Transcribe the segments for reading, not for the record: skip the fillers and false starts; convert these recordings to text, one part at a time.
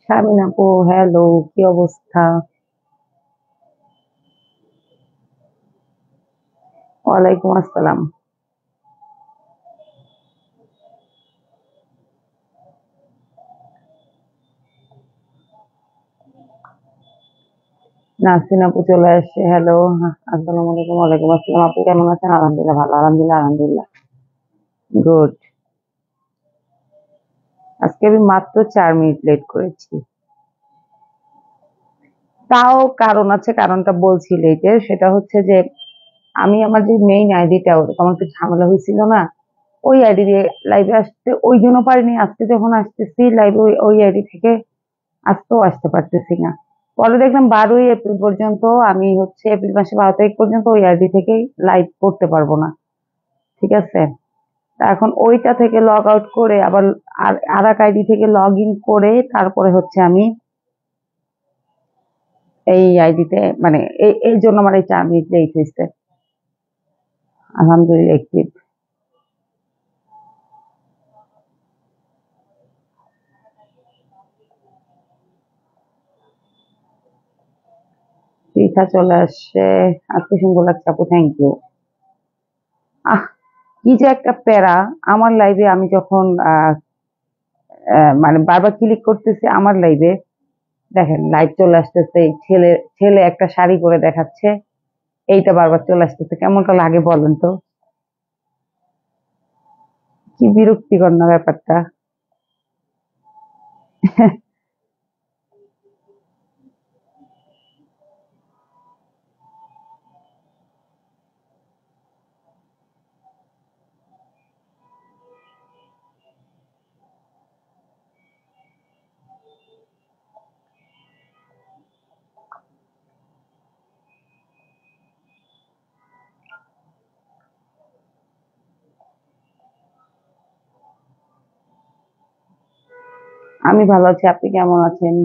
শামিন আপু, হ্যালো, কি অবস্থা? ওয়ালাইকুম আসসালাম। নাসরিন আপু চলে আসছে, হ্যালো। আসসালামু আলাইকুম। ওয়ালাইকুম আসসালাম। আপু কেমন আছেন? আলহামদুলিল্লাহ ভালো, আলহামদুলিল্লাহ, আলহামদুলিল্লাহ। গুড। আজকে আমি মাত্র 4 মিনিট লেট করেছি। তাও কারণ আছে, কারণটা বলছি লেটের, সেটা হচ্ছে যে আমি আমার যে মেইন আইডিটা, ওটা তো আমার একটু ঝামেলা হয়েছিল না, ওই আইডি দিয়ে লাইভে আসতে ওই জন্য পারিনি। আজকে যখন আসতেছি লাইভে ওই ওই আইডি থেকে আজকেও আসতে পারতেছি না। পরে দেখলাম 12ই এপ্রিল পর্যন্ত, আমি হচ্ছে এপ্রিল মাসে 12 তারিখ পর্যন্ত ওই আইডি থেকেই লাইভ করতে পারবো না। ঠিক আছে। তা এখন ওইটা থেকে লগ আউট করে আবার আর এক আইডি থেকে লগ ইন করে তারপরে হচ্ছে আমি এই আইডিতে, মানে এই জন্য আমার এই 4 মিনিট লেট হয়েছে। আলহামদুলিল্লাহ একটিভ। পৃথা চলে আসছে। আজকে সুন্দর লাগছে আপু, থ্যাংক ইউ। আহ, কি যে একটা প্যারা! আমার লাইভে আমি যখন মানে বারবার ক্লিক করতেছি আমার লাইভে, দেখেন লাইভ চলে আসতেছে, এই ছেলে ছেলে একটা শাড়ি পরে দেখাচ্ছে, এইটা বারবার চলে আসতেছে, কেমনটা লাগে বলেন তো? কি বিরক্তিকর না ব্যাপারটা! আমি ভালো আছি, আপনি কেমন আছেন?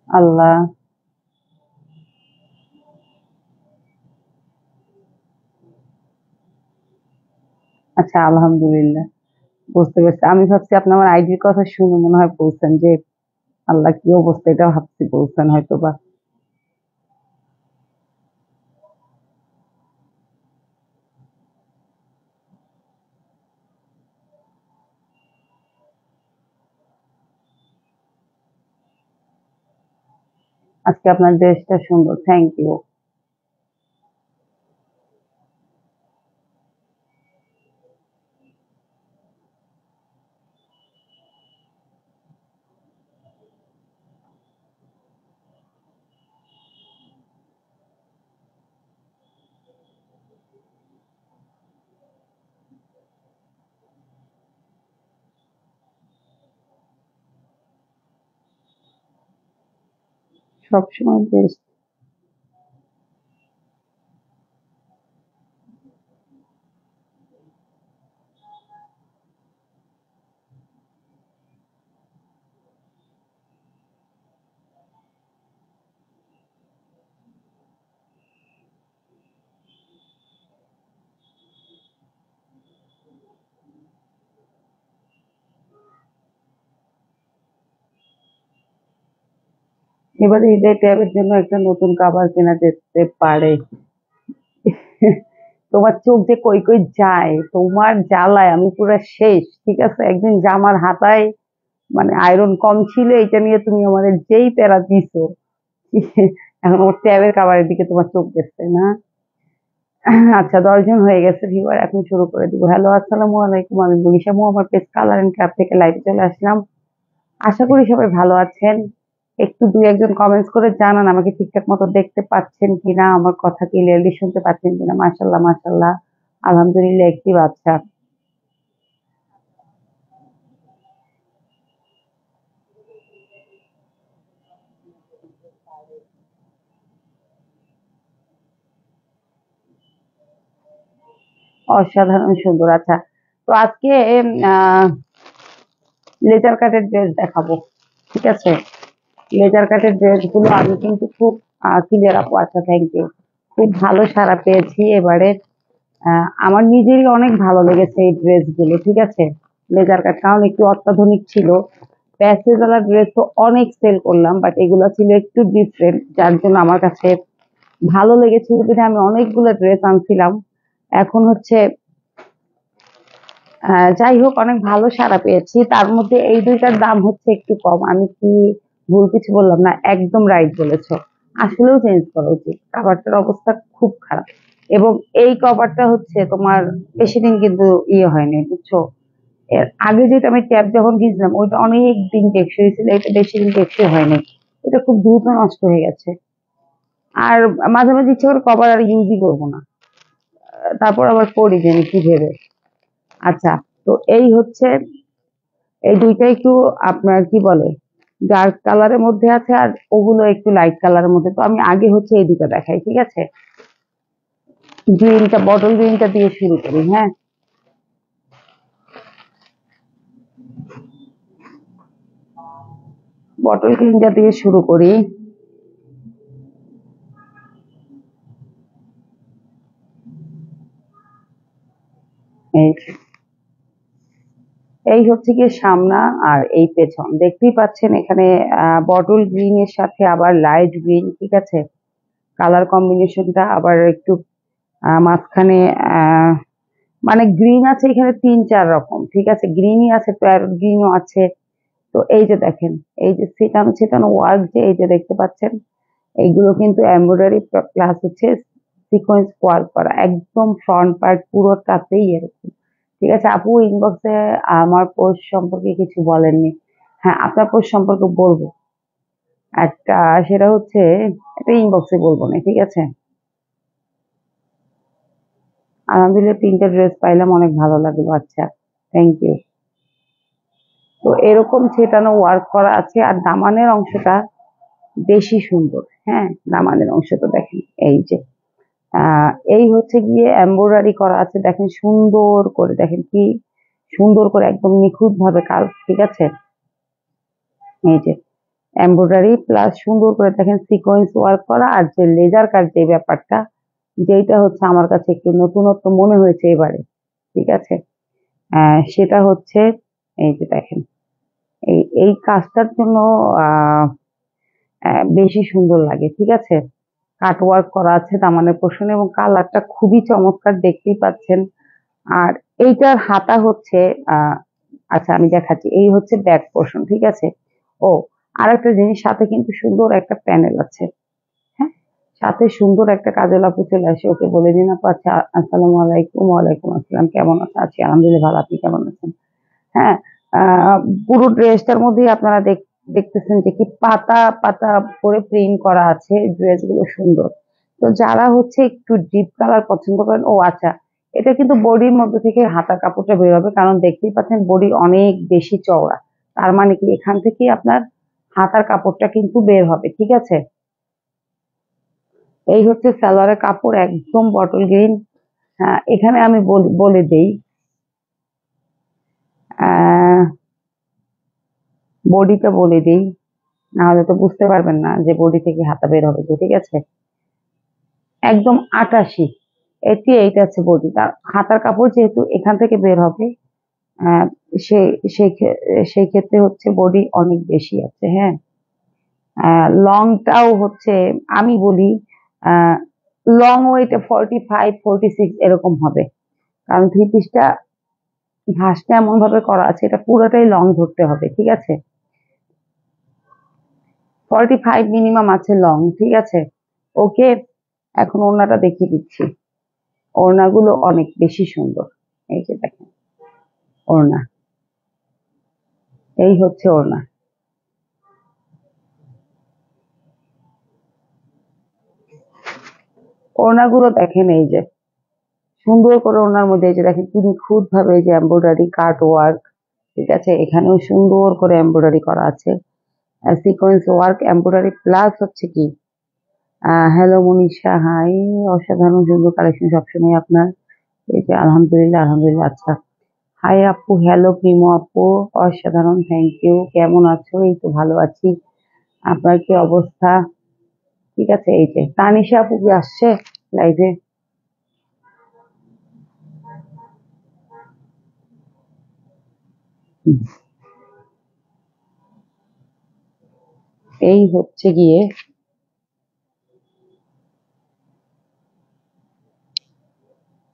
আল্লাহ। আচ্ছা, আলহামদুলিল্লাহ। বুঝতে পারছি। আমি ভাবছি আপনি আমার আইডির কথা শুনে মনে হয় বলছেন যে আল্লাহ কি অবস্থা, এটা ভাবছি বলছেন হয়তো বা। আজকে আপনার ড্রেসটা সুন্দর, থ্যাংক ইউ। সবসময় ড্রেস। এবারে ঈদের ট্যাবের জন্য একটা নতুন কাভার কেনা যেতে পারে। তোমার চোখ যে কই কই যায়, তোমার জ্বালায় আমি পুরো শেষ। ঠিক আছে, একদিন জামার হাতায় মানে আয়রন কম ছিল, এটা নিয়ে তুমি আমাদের যেই প্যারা দিছো। এখন আমার ট্যাবের কাভারের দিকে তোমার চোখ গেছে না? আচ্ছা, 10 জন হয়ে গেছে ভিউয়ার, এখন শুরু করে দিব। হ্যালো, আসসালামু আলাইকুম। আমি মনীষা মু, আমার পেজ কালার এন্ড ক্রাফট থেকে লাইভে চলে আসলাম। আশা করি সবাই ভালো আছেন। একটু দুই একজন কমেন্টস করে জানান আমাকে ঠিকঠাক মতো দেখতে পাচ্ছেন কিনা, আমার কথা ক্লিয়ারলি শুনতে পাচ্ছেন কিনা। মাশাল্লাহ, মাশাল্লাহ, আলহামদুলিল্লাহ একটি বাচ্চা। অসাধারণ সুন্দর। আচ্ছা, তো আজকে আহ লেজার কাটের ড্রেস দেখাবো, ঠিক আছে? লেজার কাটের ড্রেস গুলো আমি কিন্তু খুব ক্লিয়ার আপু। আচ্ছা, থ্যাংক ইউ। খুব ভালো সাড়া পেয়েছি এবারে। আমার নিজেরই অনেক ভালো লেগেছে এই ড্রেস গুলো, ঠিক আছে? লেজার কাট কারণ একটু অত্যাধুনিক ছিল। প্যাসেজওয়ালা ড্রেস তো অনেক সেল করলাম, বাট এগুলো ছিল একটু ডিফারেন্ট, যার জন্য আমার কাছে ভালো লেগেছিল বিধায় আমি অনেকগুলো ড্রেস আনছিলাম। এখন হচ্ছে যাই হোক, অনেক ভালো সাড়া পেয়েছি। তার মধ্যে এই দুইটার দাম হচ্ছে একটু কম। আমি কি ভুল কিছু বললাম? না, একদম রাইট বলেছো। আসলেও চেঞ্জ করা উচিত, কাভারটার অবস্থা খুব খারাপ। এবং এই কভারটা হচ্ছে তোমার বেশি দিন কিন্তু ইয়ে হয়নি, বুঝছো? এর আগে যেটা আমি ট্যাব যখন কিনছিলাম ওইটা অনেক দিন টেকসই ছিল, এটা বেশি দিন টেকসই হয়নি। এটা খুব দ্রুত নষ্ট হয়ে গেছে। আর মাঝে মাঝে ইচ্ছে করে কভার আর ইউজই করবো না। তারপর আবার পড়ি যে আমি কি ভেবে। আচ্ছা, তো এই হচ্ছে, এই দুইটা একটু আপনার কি বলে ডার্ক কালারের মধ্যে আছে, আর ওগুলো একটু লাইট কালারের মধ্যে। তো আমি আগে হচ্ছে এই দুটো দেখাই, ঠিক আছে? গ্রিনটা, বটল গ্রিনটা দিয়ে শুরু করি। হ্যাঁ, বটল গ্রিনটা দিয়ে শুরু করি। এই এই হচ্ছে গিয়ে সামনা, আর এই পেছন দেখতেই পাচ্ছেন এখানে বটল গ্রিন এর সাথে আবার লাইট গ্রিন, ঠিক আছে? কালার কম্বিনেশনটা আবার একটু মাঝখানে আহ মানে গ্রিন আছে এখানে তিন চার রকম, ঠিক আছে? গ্রিনই আছে, প্যারট গ্রিনও আছে। তো এই যে দেখেন, এই যে ছিটানো ছিটানো ওয়ার্ক, যে এই যে দেখতে পাচ্ছেন, এইগুলো কিন্তু এমব্রয়ডারি প্লাস হচ্ছে সিকোয়েন্স ওয়ার্ক করা, একদম ফ্রন্ট পার্ট পুরোটাতেই এরকম। ঠিক আছে আপু, ইনবক্সে আমার পোস্ট সম্পর্কে কিছু বলেননি। হ্যাঁ, আপনার পোস্ট সম্পর্কে বলবো একটা, সেটা হচ্ছে এটা ইনবক্সে বলবো না, ঠিক আছে? আলহামদুলিল্লাহ, তিনটা ড্রেস পাইলাম, অনেক ভালো লাগলো। আচ্ছা, থ্যাংক ইউ। তো এরকম ছেটানো ওয়ার্ক করা আছে, আর দামানের অংশটা বেশি সুন্দর। হ্যাঁ, দামানের অংশটা দেখেন, এই যে এই হচ্ছে গিয়ে এমব্রয়ডারি করা আছে, দেখেন সুন্দর করে, দেখেন কি সুন্দর করে, একদম নিখুঁত ভাবে কাজ, ঠিক আছে? এই যে এমব্রয়ডারি প্লাস সুন্দর করে দেখেন সিকোয়েন্স ওয়ার্ক করা, আর যে লেজার কাট যে ব্যাপারটা, যেটা হচ্ছে আমার কাছে একটু নতুনত্ব মনে হয়েছে এবারে, ঠিক আছে? সেটা হচ্ছে এই যে দেখেন, এই এই কাজটার জন্য আহ বেশি সুন্দর লাগে, ঠিক আছে? কাট ওয়ার্ক করা আছে দামানের পোর্শনে, এবং কালারটা খুবই চমৎকার, দেখতেই পাচ্ছেন। আর এইটার হাতা হচ্ছে আহ আচ্ছা, আমি দেখাচ্ছি। এই হচ্ছে ব্যাক পোর্শন, ঠিক আছে? ও, আর একটা জিনিস, সাথে কিন্তু সুন্দর একটা প্যানেল আছে। হ্যাঁ, সাথে সুন্দর একটা কাজল আপু চলে আসে, ওকে বলে দিন আপু। আচ্ছা, আসসালামু আলাইকুম। ওয়ালাইকুম আসসালাম, কেমন আছেন? আছি আলহামদুলিল্লাহ ভালো, আপনি কেমন আছেন? হ্যাঁ, পুরো ড্রেসটার মধ্যেই আপনারা দেখতেছেন যে কি পাতা পাতা করে প্রিন্ট করা আছে, ড্রেস গুলো সুন্দর। তো যারা হচ্ছে একটু ডিপ কালার পছন্দ করেন, ও আচ্ছা, এটা কিন্তু বডির মধ্যে থেকে হাতার কাপড়টা বের হবে, কারণ দেখতেই পাচ্ছেন বডি অনেক বেশি চওড়া। তার মানে কি এখান থেকে আপনার হাতার কাপড়টা কিন্তু বের হবে, ঠিক আছে? এই হচ্ছে সালোয়ারের কাপড়, একদম বটল গ্রিন। হ্যাঁ, এখানে আমি বলে দেই, আহ বডিটা বলে দেই, না হলে তো বুঝতে পারবেন না যে বডি থেকে হাতা বের হবে যে, ঠিক আছে? একদম 88, 88 আছে বডি। তার হাতার কাপড় যেহেতু এখান থেকে বের হবে, আহ সে সেই সেই ক্ষেত্রে হচ্ছে বডি অনেক বেশি আছে। হ্যাঁ, লংটাও হচ্ছে, আমি বলি লং ওয়েটে 45 46 এরকম হবে, কারণ থ্রি পিসটা ভাঁজটা এমন ভাবে করা আছে, এটা পুরোটাই লং ধরতে হবে, ঠিক আছে? 45 মিনিমাম আছে লং, ঠিক আছে? ওকে, এখন ওড়নাটা দেখিয়ে দিচ্ছি। ওড়নাগুলো অনেক বেশি সুন্দর। এই যে দেখেন ওড়না, এই হচ্ছে ওড়না। ওড়নাগুলো দেখেন, এই যে সুন্দর করে ওড়নার মধ্যে, এই যে দেখেন কি নিখুঁত ভাবে এই যে এমব্রয়ডারি কাট ওয়ার্ক, ঠিক আছে? এখানেও সুন্দর করে এমব্রয়ডারি করা আছে, সিকোয়েন্স ওয়ার্ক এমব্রয়ডারি প্লাস হচ্ছে কি হ্যালো মনীষা, হাই, অসাধারণ সুন্দর কালেকশন সবসময় আপনার। এই যে আলহামদুলিল্লাহ আলহামদুলিল্লাহ। আচ্ছা, হাই আপু, হ্যালো প্রিমো আপু, অসাধারণ, থ্যাংক ইউ। কেমন আছো? এই তো ভালো আছি। আপনার কি অবস্থা? ঠিক আছে। এই যে তানিশা আপু কি আসছে লাইভে? এই হচ্ছে গিয়ে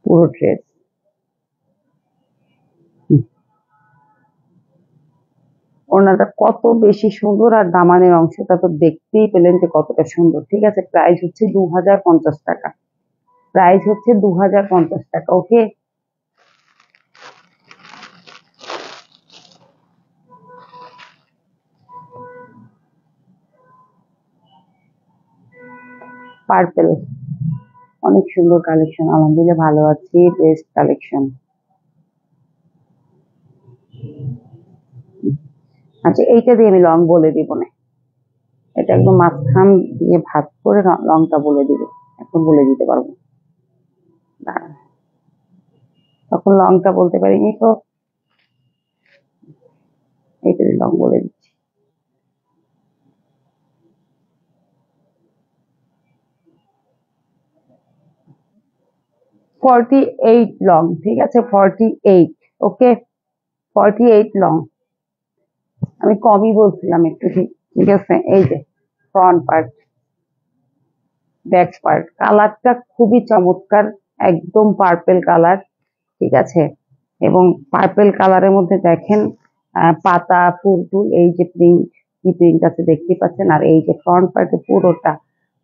পুরো ড্রেস। ওনাটা কত বেশি সুন্দর, আর দামানের অংশটা তো দেখতেই পেলেন যে কতটা সুন্দর। ঠিক আছে, প্রাইস হচ্ছে 2050 টাকা। প্রাইস হচ্ছে 2050 টাকা। ওকে, পার্পেল, অনেক সুন্দর কালেকশন, আলহামদুলিল্লাহ ভালো আছি, বেস্ট কালেকশন। আচ্ছা, এইটা দিয়ে আমি লং বলে দিব না, এটা একদম মাঝখান দিয়ে ভাগ করে লংটা বলে দিব। এখন বলে দিতে পারবো না, তখন লংটা বলতে পারিনি তো। এইটা দিয়ে লং বলে দিচ্ছি। 48 লং, ঠিক আছে, 48। ওকে, 48 লং। আমি কমই বলছিলাম একটু, ঠিক ঠিক আছে। এই যে ফ্রন্ট পার্ট, ব্যাক পার্ট, কালারটা খুবই চমৎকার, একদম পার্পেল কালার। ঠিক আছে, এবং পার্পেল কালারের মধ্যে দেখেন পাতা, ফুল টুল, এই যে প্রিন্ট, কি প্রিন্ট আছে দেখতে পাচ্ছেন। আর এই যে ফ্রন্ট পার্টে পুরোটা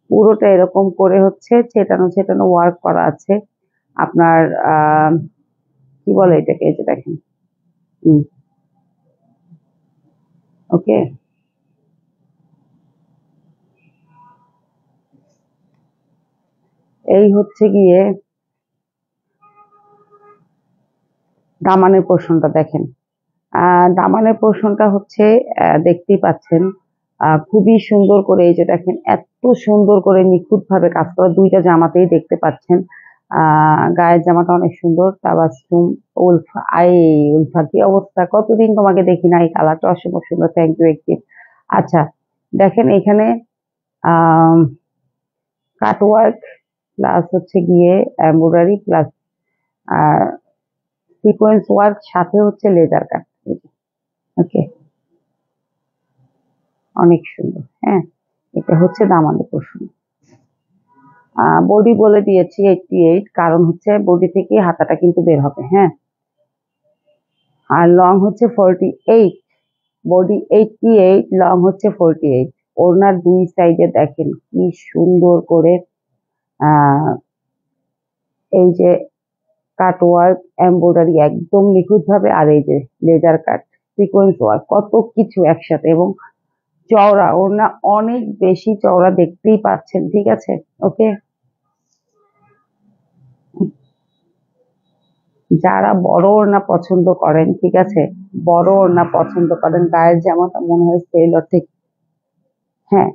পুরোটা এরকম করে হচ্ছে ছেটানো ছেটানো ওয়ার্ক করা আছে আপনার। আহ কি বলে এটাকে, এই যে দেখেন। ওকে, এই হচ্ছে গিয়ে দামানের পোর্শনটা দেখেন। দামানের পোর্শনটা হচ্ছে দেখতেই পাচ্ছেন খুবই সুন্দর করে, এই যে দেখেন এত সুন্দর করে নিখুঁত ভাবে কাজ করা, দুইটা জামাতেই দেখতে পাচ্ছেন। গায়ের জামাটা অনেক সুন্দর। তাবাসসুম, উলফা, উলফা কি অবস্থা, কতদিন তোমাকে দেখি না, এই কালারটা অসম্ভব সুন্দর, থ্যাংক ইউ একটি। আচ্ছা, দেখেন এখানে আহ কাটওয়ার্ক প্লাস হচ্ছে গিয়ে এমব্রয়ডারি প্লাস সিকোয়েন্স ওয়ার্ক, সাথে হচ্ছে লেজার কাট। ওকে, অনেক সুন্দর। হ্যাঁ, এটা হচ্ছে দামানের পোর্শন। বডি বলে দিয়েছি 88, কারণ হচ্ছে বডি থেকে হাতাটা কিন্তু বের হবে। হ্যাঁ, আর লং হচ্ছে 48। বডি 88, লং হচ্ছে 48। ওড়নার দুই সাইডে দেখেন কি সুন্দর করে আহ এই যে কাট ওয়ার্ক, এমব্রয়ডারি একদম নিখুঁত ভাবে, আর এই যে লেজার কাট, সিকোয়েন্স ওয়ার্ক, কত কিছু একসাথে। এবং চওড়া ওড়না, অনেক বেশি চওড়া, দেখতেই পাচ্ছেন। ঠিক আছে, ওকে। যারা বড় ওড়না পছন্দ করেন, ঠিক আছে, বড় ওড়না পছন্দ করেন, গায়ের জামাটা মনে হয় সেলর থেকে, হ্যাঁ,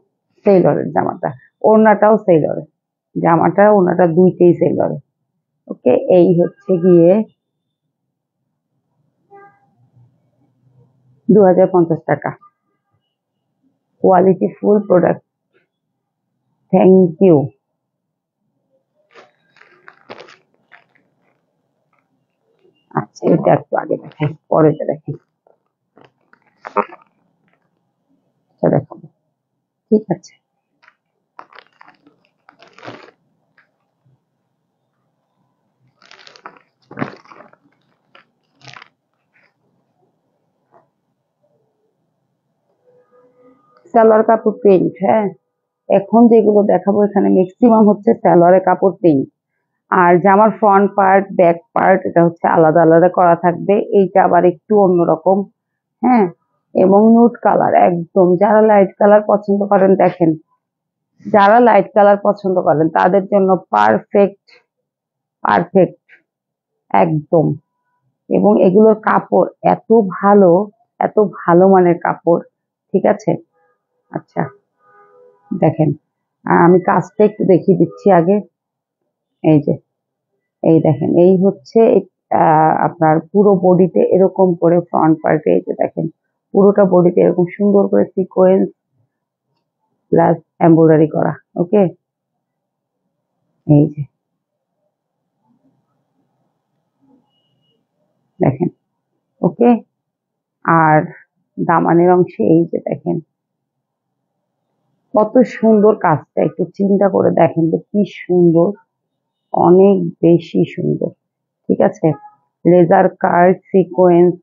সেলরের জামাটা, ওড়নাটাও সেলরের, জামাটা ওড়নাটা দুইটাই সেলরের। ওকে, এই হচ্ছে গিয়ে 2050 টাকা। Quality full product, thank you. আচ্ছা, এটা একটু আগে দেখাই, পরেটা দেখি। আচ্ছা, দেখাবো, ঠিক আছে। সালোয়ার কাপড় প্রিন্ট, হ্যাঁ, এখন যেগুলো দেখাবো এখানে ম্যাক্সিমাম হচ্ছে সালোয়ারের কাপড় প্রিন্ট। আর জামার ফ্রন্ট পার্ট, ব্যাক পার্ট, এটা হচ্ছে আলাদা আলাদা করা থাকবে। এইটা আবার একটু অন্যরকম। হ্যাঁ, এবং নুড কালার, একদম যারা লাইট কালার পছন্দ করেন, দেখেন যারা লাইট কালার পছন্দ করেন তাদের জন্য পারফেক্ট, পারফেক্ট একদম। এবং এগুলোর কাপড় এত ভালো, এত ভালো মানের কাপড়। ঠিক আছে, আচ্ছা, দেখেন আমি কাজটা একটু দেখিয়ে দিচ্ছি আগে। এই যে এই দেখেন, এই হচ্ছে আপনার পুরো বডিতে এরকম করে ফ্রন্ট পার্টে, এই যে দেখেন পুরোটা বডিতে এরকম সুন্দর করে সিকোয়েন্স প্লাস এমব্রয়ডারি করা। ওকে, এই যে দেখেন। ওকে, আর দামানের অংশে এই যে দেখেন কত সুন্দর কাজটা, একটু চিন্তা করে দেখেন তো কি সুন্দর, অনেক বেশি সুন্দর। ঠিক আছে, লেজার কাট সিকোয়েন্স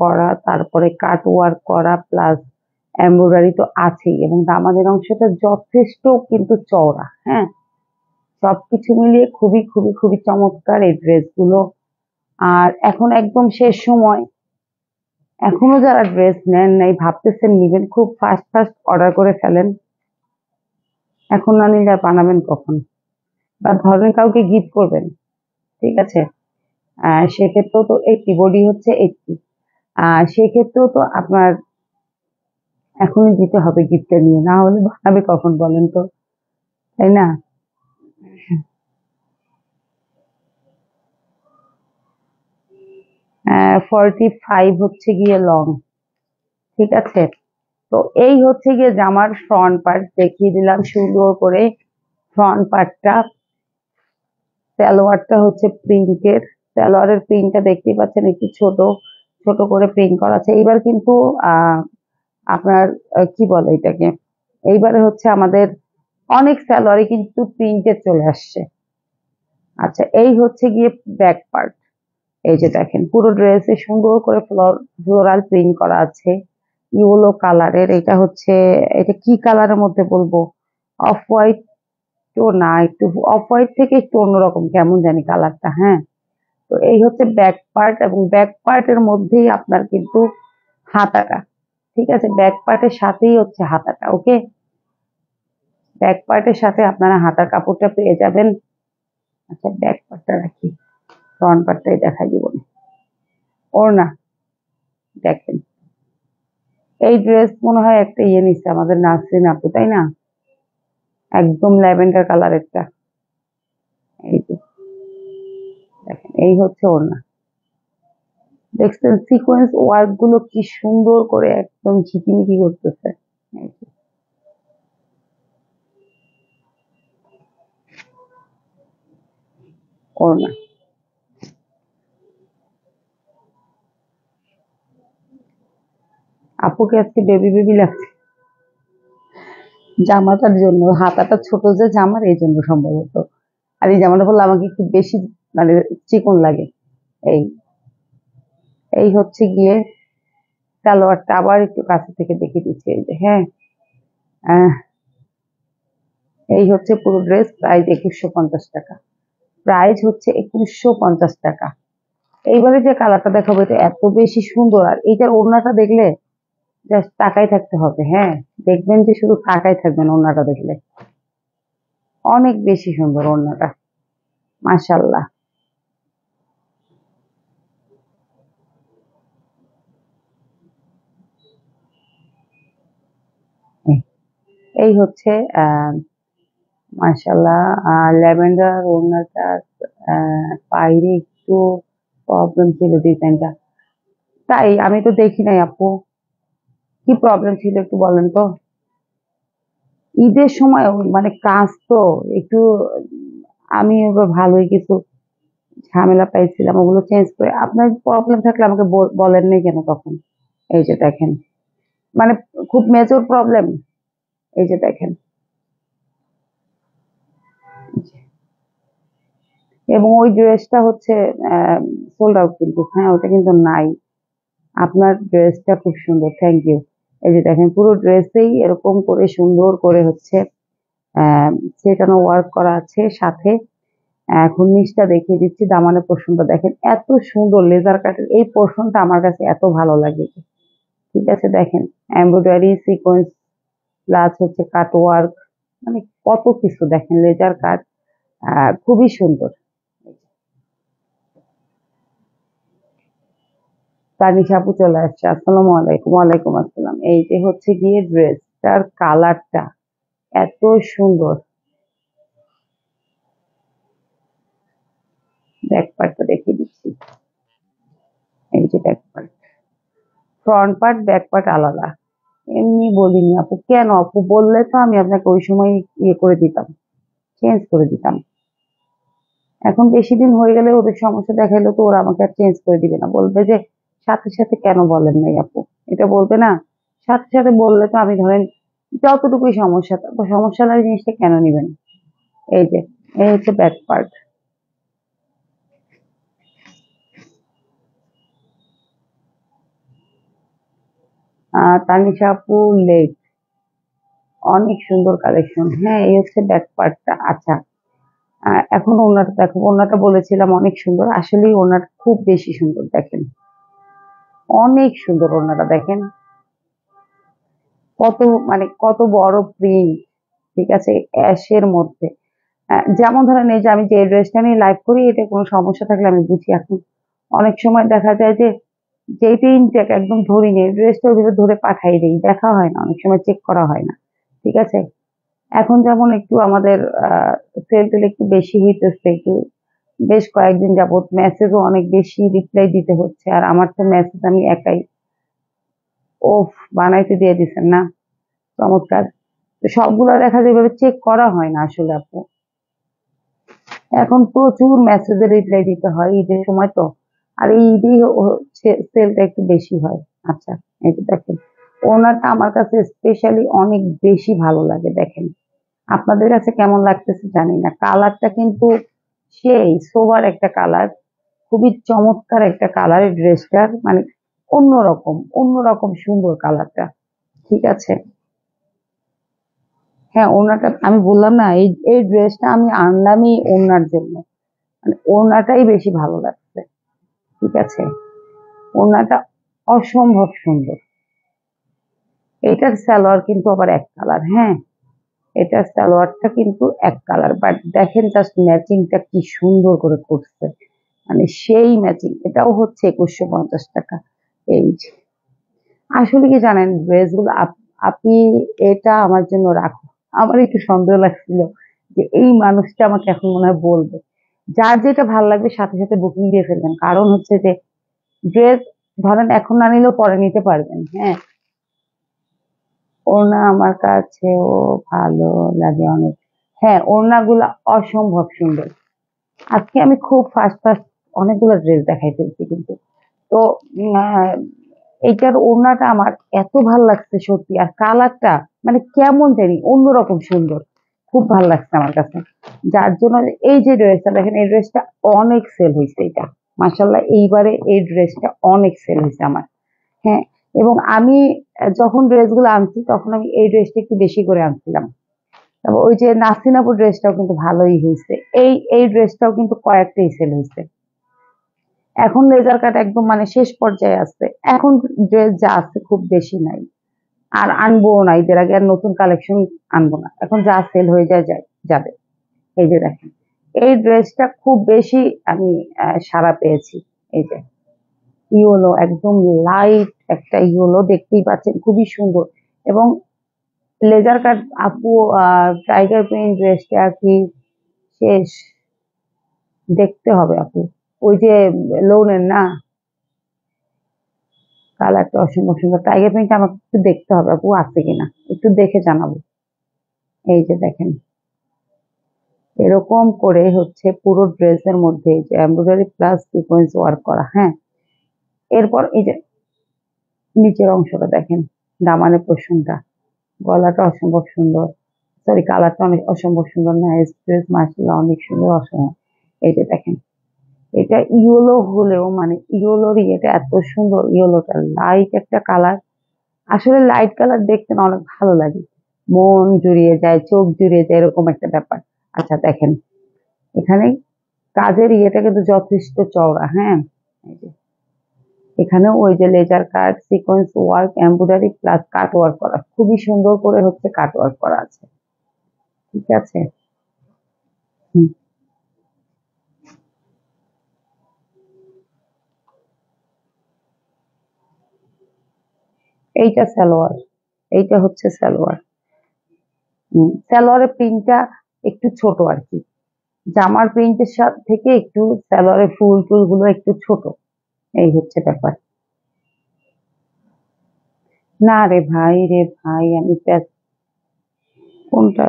করা, তারপরে কাট ওয়ার্ক করা প্লাস এমব্রয়ডারি তো আছেই, এবং দামানের অংশটা যথেষ্ট কিন্তু চওড়া। হ্যাঁ, সবকিছু মিলিয়ে খুবই খুবই খুবই চমৎকার এই ড্রেসগুলো। আর এখন একদম শেষ সময়, এখনো যারা ড্রেস নেন নাই, ভাবতেছেন নিবেন, খুব ফাস্ট ফাস্ট অর্ডার করে ফেলেন। এখন না নিলে আর বানাবেন কখন? বা ধরেন কাউকে গিফট করবেন, ঠিক আছে, সেক্ষেত্রেও তো 80, বডি হচ্ছে 80, সেক্ষেত্রেও তো আপনার এখনই দিতে হবে গিফটটা নিয়ে, না হলে বানাবে কখন বলেন তো, তাই না? 45 হচ্ছে গিয়ে লং। ঠিক আছে, তো এই হচ্ছে গিয়ে জামার ফ্রন্ট পার্ট দেখিয়ে দিলাম সুন্দর করে। ফ্রন্ট পার্টটা, সালোয়ারটা হচ্ছে প্রিন্টের, সালোয়ারের প্রিন্টটা দেখতেই পাচ্ছেন, একটু ছোট ছোট করে প্রিন্ট করা আছে। এইবার কিন্তু আহ আপনার কি বলে এটাকে, এইবারে হচ্ছে আমাদের অনেক সালোয়ারে কিন্তু প্রিন্টে চলে আসছে। আচ্ছা, এই হচ্ছে গিয়ে ব্যাক পার্ট। এই যে দেখেন পুরো ড্রেসে সুন্দর করে ফ্লোরাল প্রিন্ট করা আছে, ইয়েলো কালারের। এটা হচ্ছে, এটা কি কালারের মধ্যে বলবো, অফ হোয়াইট তো না, একটু অফ হোয়াইট থেকে একটু অন্যরকম কেমন জানি কালারটা। হ্যাঁ, তো এই হচ্ছে ব্যাক পার্ট, এবং ব্যাক পার্টের মধ্যেই আপনার কিন্তু হাতাটা। ঠিক আছে, ব্যাক পার্টের সাথেই হচ্ছে হাতাটা। ওকে, ব্যাক পার্টের সাথে আপনারা হাতার কাপড়টা পেয়ে যাবেন। আচ্ছা, ব্যাক পার্টটা রাখি, ফ্রন্ট পার্টটাই দেখাই দিব। ওড়না দেখেন, এই ড্রেস মনে হয় একটা ইয়ে নিচ্ছে আমাদের নাসরিন আপু, তাই না? একদম ল্যাভেন্ডার কালারেরটা। এই যে দেখেন, এই হচ্ছে ওড়না। দেখছেন সিকোয়েন্স ওয়ার্ক গুলো কি সুন্দর করে একদম ঝিকিমিকি করতেছে। এই যে, ওড়না। আপুকে আজকে বেবি বেবি লাগছে জামাটার জন্য, হাতাটা ছোট যে জামার, এই জন্য সম্ভবত। আর এই জামাটা বললে আমাকে একটু বেশি মানে চিকন লাগে। এই এই হচ্ছে গিয়ে সালোয়ারটা, আবার একটু কাছে থেকে দেখিয়ে দিচ্ছি। এই যে, হ্যাঁ, আহ, এই হচ্ছে পুরো ড্রেস, প্রাইস 2150 টাকা। প্রাইস হচ্ছে 2150 টাকা। এইবারে যে কালারটা দেখাবো এটা এত বেশি সুন্দর, আর এইটার ওড়নাটা দেখলে জাস্ট তাকাই থাকতে হবে। হ্যাঁ, দেখবেন যে শুধু তাকাই থাকবেন ওড়নাটা দেখলে, অনেক বেশি সুন্দর ওড়নাটা, মাশাল্লাহ। এই হচ্ছে আহ মাশাল্লাহ, ল্যাভেন্ডার ওড়নাটা, বাইরে একটু প্রবলেম ছিল ডিজাইনটা, তাই আমি তো দেখি নাই আপু, কি প্রবলেম ছিল একটু বলেন তো। ঈদের সময় মানে কাজ তো একটু, আমি এবার ভালোই কিছু ঝামেলা পাইছিলাম, ওগুলো চেঞ্জ করে। আপনার প্রবলেম থাকলে আমাকে বলেন নাই কেন তখন? এই যে দেখেন, মানে খুব মেজর প্রবলেম। এই যে দেখেন, এবং ওই ড্রেসটা হচ্ছে সোল্ড আউট কিন্তু, হ্যাঁ ওটা কিন্তু নাই। আপনার ড্রেসটা খুব সুন্দর, থ্যাংক ইউ। এই যে দেখেন পুরো ড্রেসেই এরকম করে সুন্দর করে হচ্ছে সেটানো ওয়ার্ক করা আছে সাথে। এখন নিচটা দেখিয়ে দিচ্ছি, দামানের পোর্শনটা দেখেন, এত সুন্দর লেজার কাটের এই পোর্শনটা আমার কাছে এত ভালো লাগে। ঠিক আছে, দেখেন এমব্রয়ডারি সিকোয়েন্স প্লাস হচ্ছে কাট ওয়ার্ক, মানে কত কিছু দেখেন, লেজার কাট, খুবই সুন্দর। তানিশা আপু চলে আসছে, আসসালামু আলাইকুম। ওয়ালাইকুম আসসালাম। এই যে হচ্ছে গিয়ে ড্রেসটার কালারটা এত সুন্দর, ব্যাক পার্টটা দেখিয়ে দিচ্ছি। এই যে back part, front part back part আলাদা। এমনি বলিনি আপু, কেন আপু? বললে তো আমি আপনাকে ওই সময় ইয়ে করে দিতাম, চেঞ্জ করে দিতাম। এখন বেশি দিন হয়ে গেলে ওদের সমস্যা দেখাইলে তো ওরা আমাকে আর চেঞ্জ করে দিবে না, বলবে যে সাথে সাথে কেন বলেন নাই আপু, এটা বলবে না। সাথে সাথে বললে তো আমি ধরেন যতটুকুই সমস্যা, তারপর সমস্যা নাই জিনিসটা কেন নিবেন? এই যে, এই হচ্ছে ব্যাক পার্ট। তানিশা আপু লেগ, অনেক সুন্দর কালেকশন। হ্যাঁ, এই হচ্ছে ব্যাক পার্টটা। আচ্ছা, এখন ওনাটা দেখো, ওনাটা বলেছিলাম অনেক সুন্দর, আসলেই ওনাটা খুব বেশি সুন্দর। দেখেন, অনেক সুন্দর ওনাটা, দেখেন কত, মানে কত বড় প্রিন্ট, ঠিক আছে, অ্যাশের মধ্যে। যেমন ধরেন এই যে আমি যে ড্রেসটা নিয়ে লাইভ করি, এটা কোনো সমস্যা থাকলে আমি বুঝি। এখন অনেক সময় দেখা যায় যে যেই ইনটেক একদম ধরি নেই, ড্রেসটা ওইভাবে ধরে পাঠাই দিই, দেখা হয় না, অনেক সময় চেক করা হয় না, ঠিক আছে। এখন যেমন একটু আমাদের সেল টেল একটু বেশি হইতেছে, একটু বেশ কয়েকদিন যাবত মেসেজও অনেক বেশি রিপ্লাই দিতে হচ্ছে, আর আমার তো মেসেজ আমি একাই ওফ বানাইতে দিয়ে দিচ্ছেন না, চমৎকার। তো সবগুলো দেখা যায় এভাবে চেক করা হয় না আসলে আপু। এখন প্রচুর মেসেজের রিপ্লাই দিতে হয় ঈদের সময় তো, আর এই ঈদেই হচ্ছে সেলটা একটু বেশি হয়। আচ্ছা, এই যে দেখেন, ওনারটা আমার কাছে স্পেশালি অনেক বেশি ভালো লাগে। দেখেন, আপনাদের কাছে কেমন লাগতেছে জানি না, কালারটা কিন্তু সেই সোবার একটা কালার, খুবই চমৎকার একটা কালার এই ড্রেসটার, মানে অন্যরকম অন্যরকম সুন্দর কালারটা, ঠিক আছে। হ্যাঁ, ওনাটা আমি বললাম না, এই এই ড্রেসটা আমি আনলামই ওনার জন্য, মানে ওনাটাই বেশি ভালো লাগছে, ঠিক আছে। ওনাটা অসম্ভব সুন্দর। এটার সালোয়ার কিন্তু আবার এক কালার, হ্যাঁ, এটার সালোয়ারটা কিন্তু এক কালার, বাট দেখেন জাস্ট ম্যাচিংটা কি সুন্দর করে করছে, মানে সেই ম্যাচিং। এটাও হচ্ছে 2150 টাকা। এই যে, আসলে কি জানেন, ড্রেসগুলো আপনি এটা আমার জন্য রাখো। আমার একটু সন্দেহ লাগছিল যে এই মানুষটা আমাকে এখন মনে হয় বলবে, যার যেটা ভালো লাগবে সাথে সাথে বুকিং দিয়ে ফেলবেন, কারণ হচ্ছে যে ড্রেস ধরেন এখন না নিলেও পরে নিতে পারবেন। হ্যাঁ, ওড়না আমার কাছেও ভালো লাগে অনেক। হ্যাঁ, ওড়নাগুলা অসম্ভব সুন্দর। আজকে আমি খুব ফার্স্ট ফার্স্ট অনেকগুলো ড্রেস দেখাই ফেলছি কিন্তু। তো এইটার ওড়নাটা আমার এত ভাল লাগছে সত্যি, আর কালারটা মানে কেমন জানি অন্যরকম সুন্দর, খুব ভাল লাগছে আমার কাছে। যার জন্য এই যে ড্রেসটা দেখেন, এই ড্রেসটা অনেক সেল হয়েছে। এটা মাশাল্লাহ, এইবারে এই ড্রেসটা অনেক সেল হয়েছে আমার। হ্যাঁ, এবং আমি যখন ড্রেসগুলো আনছি তখন আমি এই ড্রেসটা একটু বেশি করে আনছিলাম। তারপর ওই যে নাসিনাপুর ড্রেসটাও কিন্তু ভালোই হয়েছে, এই ড্রেসটাও কিন্তু কয়েকটাই সেল হয়েছে। এখন লেজার কাট একদম মানে শেষ পর্যায়ে আছে, এখন ড্রেস যা আছে খুব বেশি নাই, আর আনবো না, ঈদের আগে আর নতুন কালেকশন আনবো না, এখন যা সেল হয়ে যাবে। এই যে দেখেন, এই ড্রেসটা খুব বেশি আমি সাড়া পেয়েছি। এই যে ইয়েলো, একদম লাইট একটা ইয়েলো, দেখতেই পাচ্ছেন খুবই সুন্দর। এবং লেজার কাট আপু, টাইগার প্রিন্ট ড্রেসটা কি শেষ? দেখতে হবে আপু, ওই যে লোনের না, কালারটা অসম্ভব সুন্দর। টাইগার প্রিন্ট আমাকে একটু দেখতে হবে আপু, আছে কিনা একটু দেখে জানাবো। এই যে দেখেন, এরকম করে হচ্ছে পুরো ড্রেসের মধ্যে এই যে এমব্রয়ডারি প্লাস সিকোয়েন্স ওয়ার্ক করা। হ্যাঁ, এরপর এই যে নিচের অংশটা দেখেন, দামানের পোর্শনটা, গলাটা অসম্ভব সুন্দর, সরি কালারটা অনেক অসম্ভব সুন্দর, না ড্রেস মার্শাল্লাহ অনেক সুন্দর, অসম্ভব। এই যে দেখেন, এটা ইয়েলো হলেও মানে ইয়েলোর এটা এত সুন্দর, ইয়েলোটা লাইট একটা কালার, আসলে লাইট কালার দেখতে না অনেক ভালো লাগে, মন জুড়িয়ে যায়, চোখ জুড়িয়ে যায়, এরকম একটা ব্যাপার। আচ্ছা দেখেন, এখানে কাজের ইয়েটা কিন্তু যথেষ্ট চওড়া। হ্যাঁ, এই যে এখানে ওই যে laser cut sequence work embroidery plus cut work করা, খুবই সুন্দর করে হচ্ছে কাট ওয়ার্ক করা আছে, ঠিক আছে। হুম, এইটা সালোয়ার, এইটা হচ্ছে সালোয়ার। সালোয়ারের প্রিন্টটা একটু ছোট আর কি, জামার প্রিন্টের সাথে থেকে একটু সালোয়ারের ফুল টুল গুলো একটু ছোট, এই হচ্ছে ব্যাপার। না রে ভাই, রে ভাই, আমি কোনটা,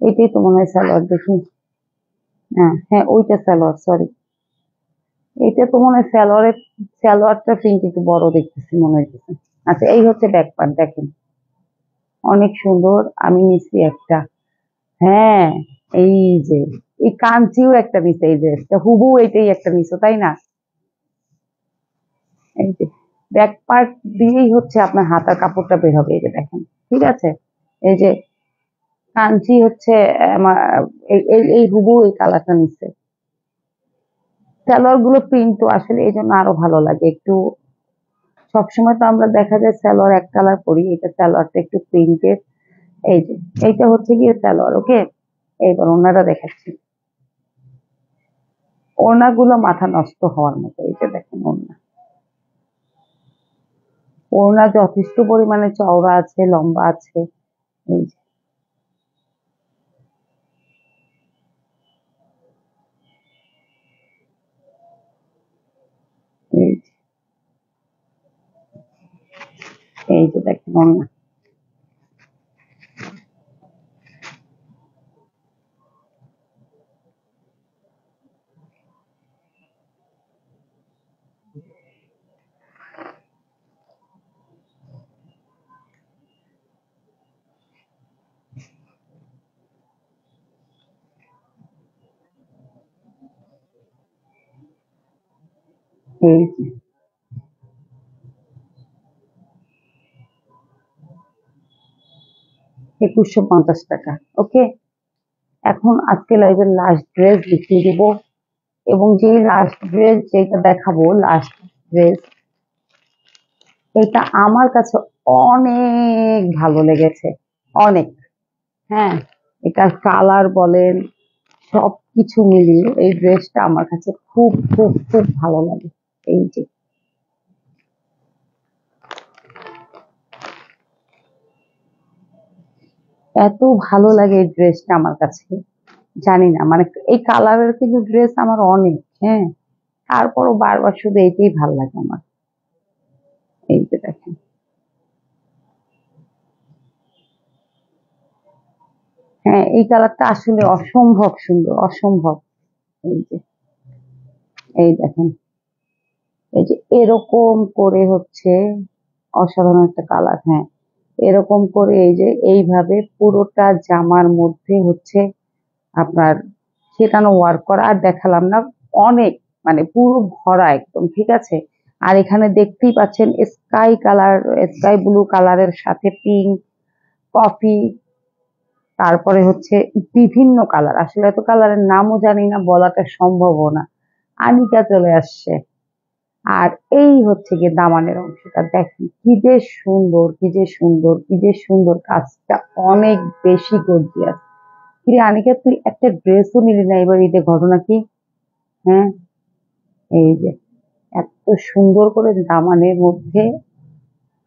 এটাই তো মনে হয় সালোয়ার, দেখি। হ্যাঁ হ্যাঁ, ওইটা সালোয়ার, সরি। এটা তো মনে হয় সালোয়ারের, সালোয়ারটা প্রিন্ট একটু বড় দেখতেছি মনে হইতেছে। আচ্ছা, এই হচ্ছে ব্যাক পার্ট, দেখেন অনেক সুন্দর। আমি নিচ্ছি একটা, হ্যাঁ, এই যে এই কাঞ্চিও একটা নিছে, এই যে হুবু এটাই একটা নিছো, তাই না? এই যে ব্যাক পার্ট দিয়েই হচ্ছে আপনার হাতার কাপড়টা বের হবে, এই যে দেখেন, ঠিক আছে। এই যে কাঞ্চি হচ্ছে আমার, এই এই এই হুবু এই কালারটা নিচ্ছে। সালোয়ার গুলো প্রিন্ট তো আসলে এই জন্য আরো ভালো লাগে একটু। সবসময় তো আমরা দেখা যায় সালোয়ার এক কালার পরি, এটা সালোয়ারটা একটু প্রিন্টেড। এই যে এইটা হচ্ছে গিয়ে সালোয়ার, ওকে। এইবার ওনারা দেখাচ্ছি, ওড়নাগুলো মাথা নষ্ট হওয়ার মতো, এই যে দেখেন ওড়না, ওড়না যথেষ্ট পরিমাণে চওড়া আছে, লম্বা আছে। এই যে, এই যে, এই যে দেখেন ওড়না। এই যে 2150 টাকা, ওকে। এখন আজকে লাইভের লাস্ট ড্রেস দেখিয়ে দিব, এবং যে লাস্ট ড্রেস যেটা দেখাবো, লাস্ট ড্রেস, এটা আমার কাছে অনেক ভালো লেগেছে, অনেক। হ্যাঁ, এটার কালার বলেন, সবকিছু মিলিয়ে এই ড্রেসটা আমার কাছে খুব খুব খুব ভালো লাগে। এই যে এত ভালো লাগে এই ড্রেসটা আমার কাছে, জানি না, মানে এই কালারের কিন্তু ড্রেস আমার অনেক, হ্যাঁ, তারপরও বারবার শুধু এইটাই ভালো লাগে আমার। এই যে দেখেন, হ্যাঁ, এই কালারটা আসলে অসম্ভব সুন্দর, অসম্ভব। এই যে, এই দেখেন, এই যে এরকম করে হচ্ছে অসাধারণ একটা কালার, হ্যাঁ। এরকম করে এই যে এইভাবে পুরোটা জামার মধ্যে হচ্ছে আপনার সেটানো ওয়ার্ক করা, আর দেখালাম না, অনেক, মানে পুরো ভরা একদম, ঠিক আছে। আর এখানে দেখতেই পাচ্ছেন স্কাই কালার, স্কাই ব্লু কালারের সাথে পিঙ্ক, কফি, তারপরে হচ্ছে বিভিন্ন কালার, আসলে এত কালারের নামও জানি না, বলাটা সম্ভবও না। আনিকা চলে আসছে। আর এই হচ্ছে গিয়ে দামানের অংশটা, দেখেন কি যে সুন্দর, কি যে সুন্দর, কি যে সুন্দর, কাজটা অনেক বেশি গর্জিয়াস। কিরে আনিকা, তুই একটা ড্রেসও নিলি না এবার ঈদে, ঘটনা কি? হ্যাঁ, এই যে এত সুন্দর করে দামানের মধ্যে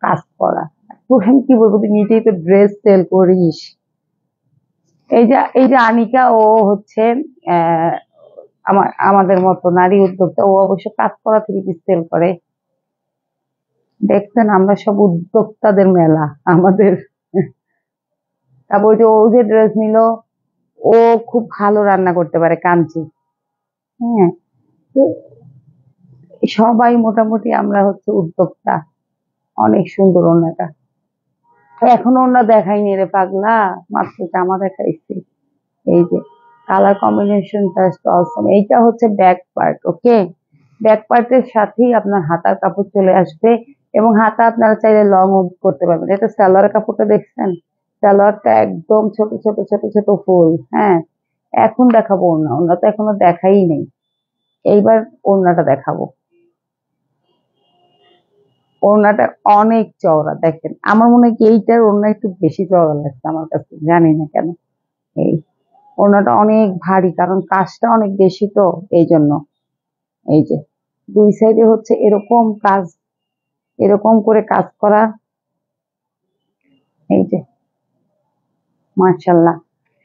কাজ করা, তোর আমি কি বলবো, তুই নিজেই তো ড্রেস সেল করিস। এই যে আনিকা, ও হচ্ছে আহ আমাদের মতো নারী উদ্যোক্তা, ও অবশ্য কাজ করা থেকে সেল করে। দেখছেন, আমরা সব উদ্যোক্তাদের মেলা আমাদের। তারপর ওই যে ও যে ড্রেস নিল, ও খুব ভালো রান্না করতে পারে, কাঞ্চি। হ্যাঁ, তো সবাই মোটামুটি আমরা হচ্ছে উদ্যোক্তা। অনেক সুন্দর ওড়নাটা, এখনো ওড়না দেখাইনি রে পাগলা, মাত্র জামা দেখাইছি। এই যে কালার কম্বিনেশন জাস্ট অসম। এইটা হচ্ছে ব্যাক পার্ট, ওকে। ব্যাক পার্টের সাথেই আপনার হাতার কাপড় চলে আসবে, এবং হাতা আপনারা চাইলে লং করতে পারবেন। এটা সালোয়ার কাপড়টা দেখছেন, সালোয়ারটা একদম ছোট ছোট ছোট ছোট ফুল, হ্যাঁ। এখন দেখাবো ওড়না, ওড়না তো এখনো দেখাই নেই, এইবার ওড়নাটা দেখাবো। ওড়নাটা অনেক চওড়া, দেখেন, আমার মনে হয় কি এইটার ওড়না একটু বেশি চওড়া লাগছে আমার কাছে, জানি না কেন। এই ওড়নাটা অনেক ভারী, কারণ কাজটা অনেক বেশি তো, এই জন্য। এই যে দুই সাইডে হচ্ছে এরকম কাজ, এরকম করে কাজ করা। এই যে মার্শাল্লাহ,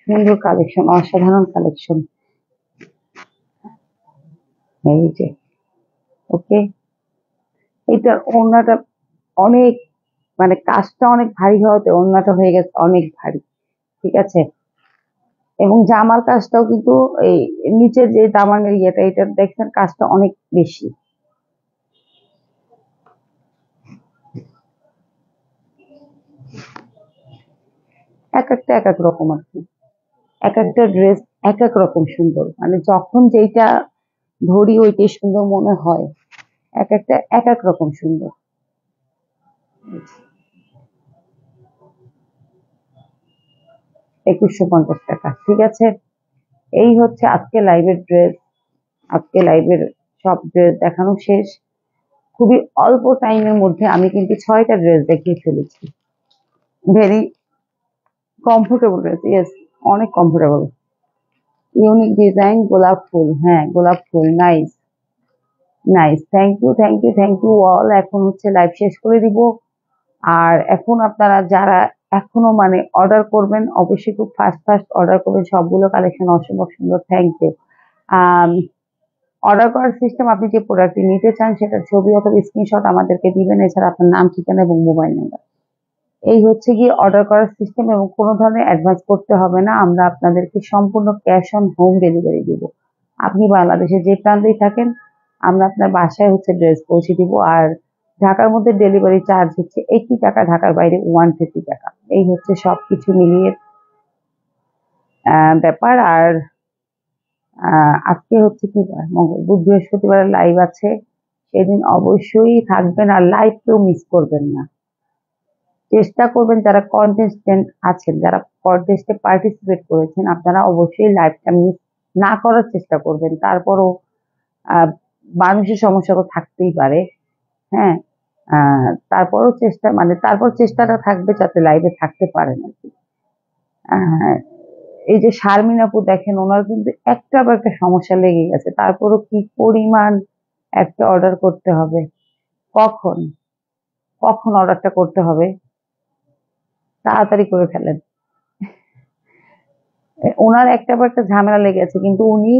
সুন্দর কালেকশন, অসাধারণ কালেকশন। এই যে, ওকে। এটার ওড়নাটা অনেক, মানে কাজটা অনেক ভারী হওয়াতে ওড়নাটা হয়ে গেছে অনেক ভারী, ঠিক আছে। এবং জামার কাজটাও কিন্তু এই নিচের যে দামানের ইয়েটা, এটা দেখছেন কাজটা অনেক বেশি। এক একটা এক এক রকম আর কি, এক একটা ড্রেস এক এক রকম সুন্দর, মানে যখন যেইটা ধরি ওইটাই সুন্দর মনে হয়, এক একটা এক এক রকম সুন্দর। 2150 টাকা, ঠিক আছে। এই হচ্ছে আজকে লাইভের ড্রেস, আজকে লাইভের সব ড্রেস দেখানো শেষ। খুবই অল্প টাইমের মধ্যে আমি কিন্তু 6টা ড্রেস দেখিয়ে ফেলেছি। ভেরি কমফোর্টেবল ড্রেস, ইয়েস, অনেক কমফোর্টেবল। ইউনিক ডিজাইন, গোলাপ ফুল, হ্যাঁ গোলাপ ফুল, nice nice, thank you thank you thank you all. এখন হচ্ছে লাইভ শেষ করে দিব। আর এখন আপনারা যারা এখনো মানে অর্ডার করবেন, অবশ্যই খুব ফাস্ট ফাস্ট অর্ডার করবেন, সবগুলো কালেকশন অসম্ভব সুন্দর, থ্যাংক ইউ। অর্ডার করার সিস্টেম, আপনি যে প্রোডাক্টটি নিতে চান সেটার ছবি অথবা স্ক্রিনশট আমাদেরকে দিবেন, এছাড়া আপনার নাম, ঠিকানা এবং মোবাইল নাম্বার। এই হচ্ছে গিয়ে অর্ডার করার সিস্টেম, এবং কোনো ধরনের অ্যাডভান্স করতে হবে না, আমরা আপনাদেরকে সম্পূর্ণ ক্যাশ অন হোম ডেলিভারি দিব। আপনি বাংলাদেশের যে প্রান্তেই থাকেন, আমরা আপনার বাসায় হচ্ছে ড্রেস পৌঁছে দিব। আর ঢাকার মধ্যে ডেলিভারি চার্জ হচ্ছে 80 টাকা, ঢাকার বাইরে 150 টাকা। এই হচ্ছে সবকিছু মিলিয়ে ব্যাপার। আর আজকে হচ্ছে কি বার, মঙ্গল, বুধ, বৃহস্পতিবার লাইভ আছে, সেদিন অবশ্যই থাকবেন, আর লাইভ কেউ মিস করবেন না। চেষ্টা করবেন যারা কন্টেস্টেন্ট আছেন, যারা কন্টেস্টে পার্টিসিপেট করেছেন, আপনারা অবশ্যই লাইভটা মিস না করার চেষ্টা করবেন। তারপরও মানুষের সমস্যা তো থাকতেই পারে, হ্যাঁ। তারপরও চেষ্টা, মানে তারপর চেষ্টাটা থাকবে যাতে লাইভে থাকতে পারেন আর কি। আহ, এই যে শারমিন আপু দেখেন, ওনার কিন্তু একটা বা একটা সমস্যা লেগে গেছে, তারপরও কি পরিমাণ একটা অর্ডার করতে হবে, কখন কখন অর্ডারটা করতে হবে, তাড়াতাড়ি করে ফেলেন। ওনার একটা বা একটা ঝামেলা লেগেছে, কিন্তু উনি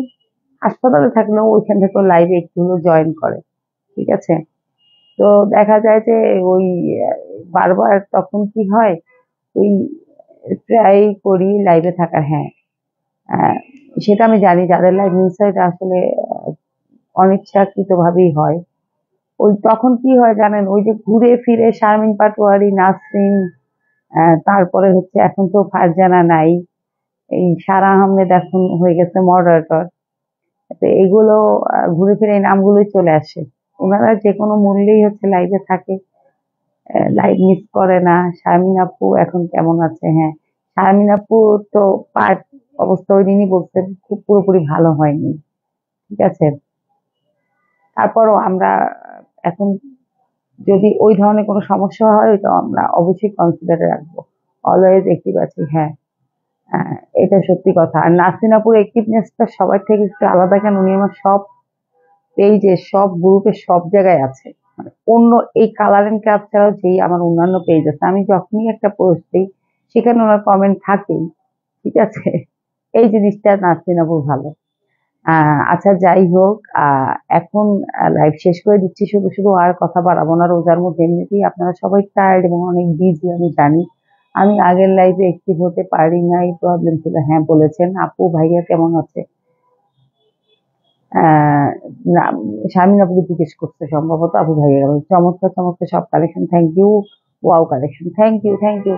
হাসপাতালে থাকলেও ওইখান থেকে লাইভে একটু হলেও জয়েন করে, ঠিক আছে। তো দেখা যায় যে ওই বারবার তখন কি হয়, ওই ট্রাই করি লাইভে থাকার, হ্যাঁ। আহ, সেটা আমি জানি, যাদের লাইভ মিস হয় এটা আসলে অনিচ্ছাকৃত ভাবেই হয়। ওই তখন কি হয় জানেন, ওই যে ঘুরে ফিরে শারমিন পাটোয়ারি, নাসরিন, তারপরে হচ্ছে এখন তো ফারজানা নাই, এই সারা আহমেদ এখন হয়ে গেছে মডারেটর। তো এগুলো ঘুরে ফিরে এই নামগুলোই চলে আসে। ওনারা যে কোনো মূল্যেই হচ্ছে লাইভে থাকে, লাইভ মিস করে না। শারমিন আপু এখন কেমন আছে, হ্যাঁ, শারমিন আপু তো পার্ট অবস্থা ওই দিনই বলছে খুব পুরোপুরি ভালো হয়নি, ঠিক আছে। তারপরও আমরা এখন যদি ওই ধরনের কোনো সমস্যা হয়, ওইটা আমরা অবশ্যই কনসিডারে রাখবো, অলওয়েজ অ্যাক্টিভ আছি, হ্যাঁ। হ্যাঁ, এটা সত্যি কথা। আর নাসরিন আপুর অ্যাক্টিভনেসটা সবার থেকে একটু আলাদা, কেন উনি আমার সব পেজে, সব গ্রুপে, সব জায়গায় আছে। মানে অন্য এই কালার এন্ড ক্রাফট ছাড়াও যেই আমার অন্যান্য পেজ আছে, আমি যখনই একটা পোস্ট দিই সেখানে ওনার কমেন্ট থাকেই, ঠিক আছে। এই জিনিসটা নাসরিন আপুর ভালো। আচ্ছা যাই হোক, এখন লাইভ শেষ করে দিচ্ছি, শুধু শুধু আর কথা বাড়াবো না। রোজার মধ্যে এমনিতেই আপনারা সবাই টায়ার্ড এবং অনেক বিজি, আমি জানি। আমি আগের লাইভে অ্যাক্টিভ হতে পারি নাই, প্রবলেম ছিল, হ্যাঁ বলেছেন। আপু ভাইয়া কেমন আছে, আহ না, শারমিন আপুকে জিজ্ঞেস করতে সম্ভবত, আপু ভাইয়া চমৎকার চমৎকার সব collection, thank you. Wow collection, thank you thank you.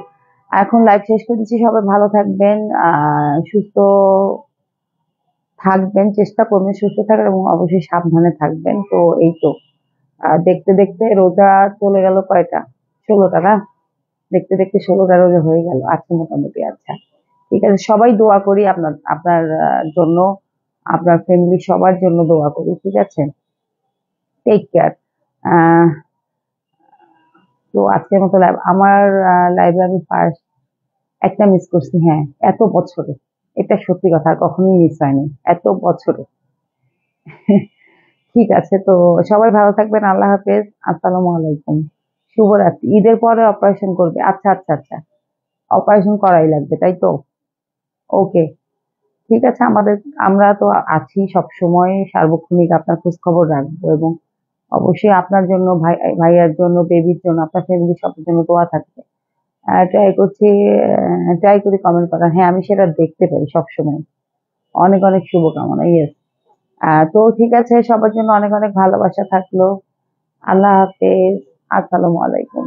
এখন লাইভ শেষ করে দিচ্ছি, সবাই ভালো থাকবেন, সুস্থ থাকবেন, চেষ্টা করবেন সুস্থ থাকার, এবং অবশ্যই সাবধানে থাকবেন। তো এই তো দেখতে দেখতে রোজা চলে গেল কয়টা, 16টা না, দেখতে দেখতে 16টা রোজা হয়ে গেল, আজকে মোটামুটি। আচ্ছা ঠিক আছে, সবাই দোয়া করি আপনার আপনার জন্য, আপনার ফ্যামিলি সবার জন্য দোয়া করি, ঠিক আছে। Take care. তো আজকের মতো লাইভ, আমার লাইভে আমি ফার্স্ট একটা মিস করছি, হ্যাঁ, এত বছরে, এটা সত্যি কথা, আর কখনোই মিস হয়নি এত বছরে। ঠিক আছে, তো সবাই ভালো থাকবেন, আল্লাহ হাফেজ, আসসালামু আলাইকুম, শুভরাত্রি। ঈদের পরে অপারেশন করবে, আচ্ছা আচ্ছা আচ্ছা, অপারেশন করাই লাগবে তাই তো, ওকে। ঠিক আছে, আমরা তো আছি সবসময়, সার্বক্ষণিক আপনার খোঁজ খবর রাখবো, এবং অবশ্যই আপনার জন্য, ভাইয়ার জন্য, বেবির জন্য, আপনার ফ্যামিলি সবার জন্য দোয়া থাকবে। ট্রাই করি কমেন্ট করার। হ্যাঁ, আমি সেটা দেখতে পাই সবসময়। অনেক অনেক শুভকামনা। ইয়েস। তো ঠিক আছে, সবার জন্য অনেক অনেক ভালোবাসা থাকলো। আল্লাহ হাফেজ। আসসালামু আলাইকুম।